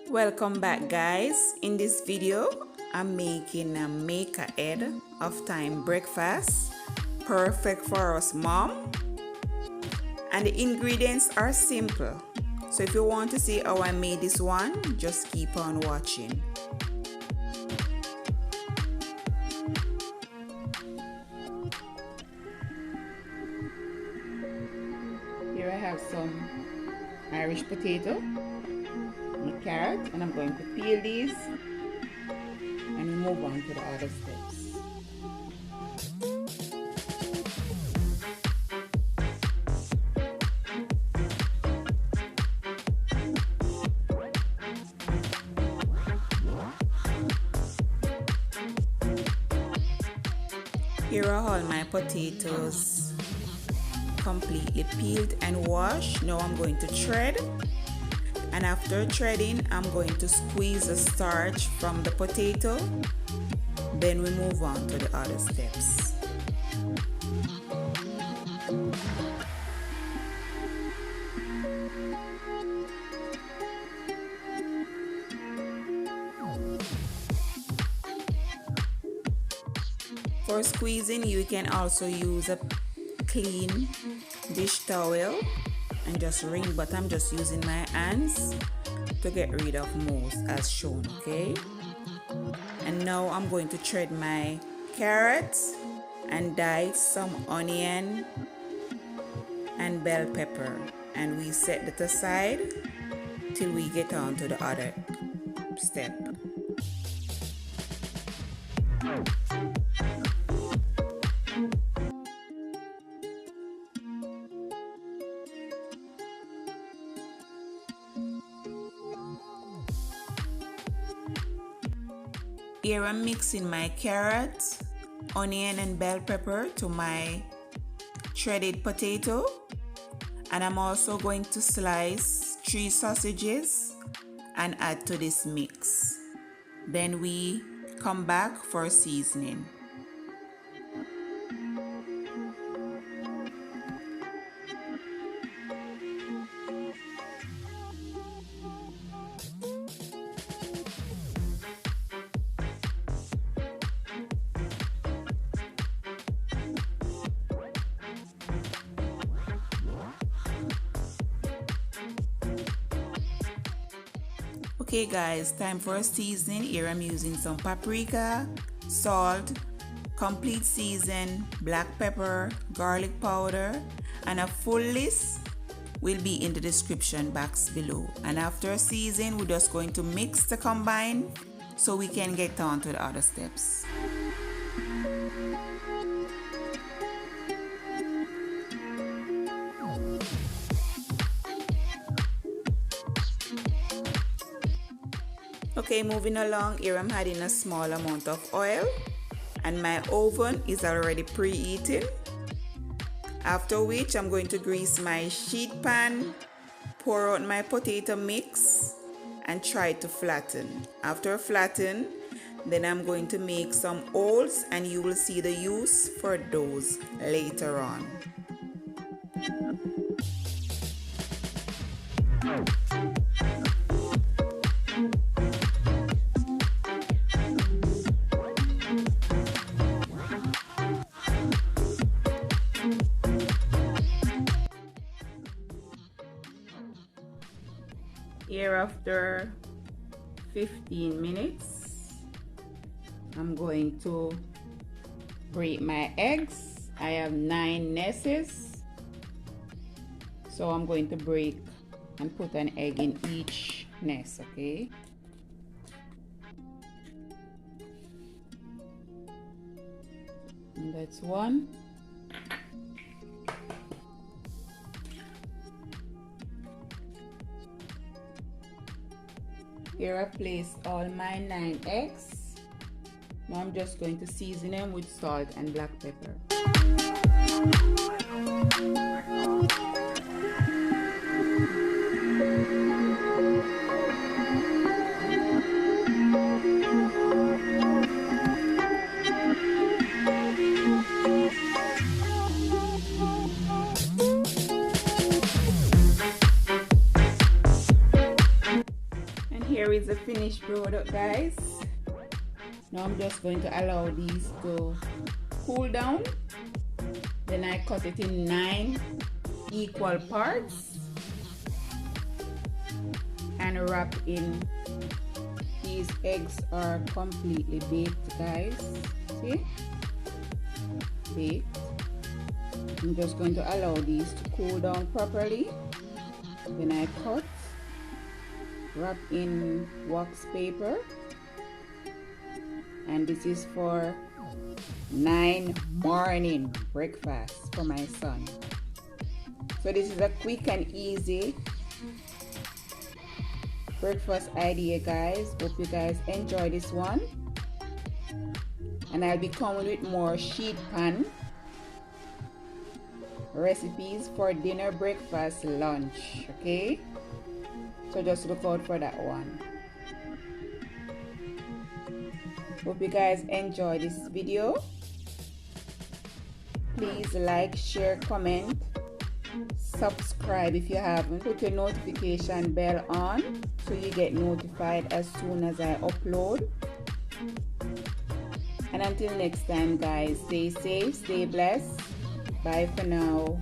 Welcome back, guys. In this video I'm making a make ahead of time breakfast, perfect for us mom, and the ingredients are simple. So if you want to see how I made this one, just keep on watching. Here I have some Irish potato, a carrot, and I'm going to peel these and move on to the other steps. Here are all my potatoes completely peeled and washed. Now I'm going to shred, and after shredding I'm going to squeeze the starch from the potato. Then we move on to the other steps. For squeezing, you can also use a clean dish towel and just wring, but I'm just using my hands to get rid of most as shown, okay? And now I'm going to shred my carrots and dice some onion and bell pepper, and we set that aside till we get on to the other step. Here I'm mixing my carrot, onion and bell pepper to my shredded potato, and I'm also going to slice 3 sausages and add to this mix. Then we come back for seasoning. Okay guys, time for seasoning. Here I'm using some paprika, salt, complete season, black pepper, garlic powder, and a full list will be in the description box below. And after seasoning, we're just going to mix the combine so we can get on to the other steps. Okay, moving along, here I'm adding a small amount of oil, and my oven is already preheated. After which I'm going to grease my sheet pan, pour out my potato mix and try to flatten. After flatten, then I'm going to make some holes, and you will see the use for those later on. Here after 15 minutes, I'm going to break my eggs. I have 9 nests, so I'm going to break and put an egg in each nest, okay? And that's one. Here I placed all my 9 eggs. Now I'm just going to season them with salt and black pepper. here is the finished product, guys. Now I'm just going to allow these to cool down. Then I cut it in 9 equal parts and wrap in. These eggs are completely baked, guys. See? Baked. I'm just going to allow these to cool down properly. Then I cut, wrap in wax paper, and this is for 9 morning breakfast for my son. So this is a quick and easy breakfast idea, guys. Hope you guys enjoy this one, and I'll be coming with more sheet pan recipes for dinner, breakfast, lunch. Okay, so just look out for that one. Hope you guys enjoy this video. Please like, share, comment, subscribe if you haven't. Put your notification bell on so you get notified as soon as I upload. And until next time, guys, stay safe, stay blessed. Bye for now.